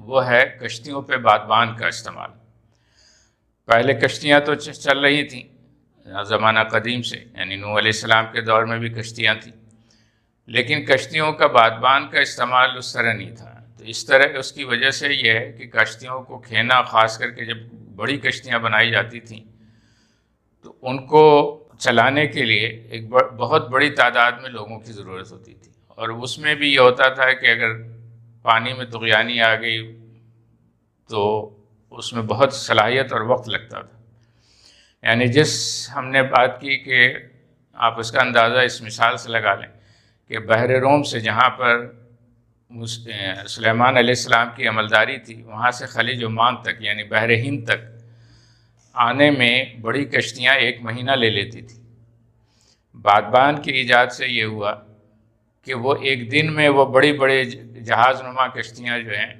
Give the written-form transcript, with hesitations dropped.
وہ ہے کشتیوں پہ بادبان کا استعمال۔ پہلے کشتیاں تو چل رہی تھیں زمانہ قدیم سے، یعنی نوح علیہ السلام کے دور میں بھی کشتیاں تھیں، لیکن کشتیوں کا بادبان کا استعمال اس طرح نہیں تھا۔ تو اس طرح اس کی وجہ سے یہ ہے کہ کشتیوں کو کھینا، خاص کر کے جب بڑی کشتیاں بنائی جاتی تھیں تو ان کو چلانے کے لیے ایک بہت بڑی تعداد میں لوگوں کی ضرورت ہوتی تھی، اور اس میں بھی یہ ہوتا تھا کہ اگر پانی میں طغیانی آ گئی تو اس میں بہت صلاحیت اور وقت لگتا تھا۔ یعنی جس ہم نے بات کی کہ آپ اس کا اندازہ اس مثال سے لگا لیں کہ بحر روم سے جہاں پر سلیمان علیہ السلام کی عملداری تھی، وہاں سے خلیج عمان تک یعنی بحر ہند تک آنے میں بڑی کشتیاں 1 مہینہ لے لیتی تھی۔ بادبان کی ایجاد سے یہ ہوا کہ وہ ایک دن میں وہ بڑے جہاز نما کشتیاں جو ہیں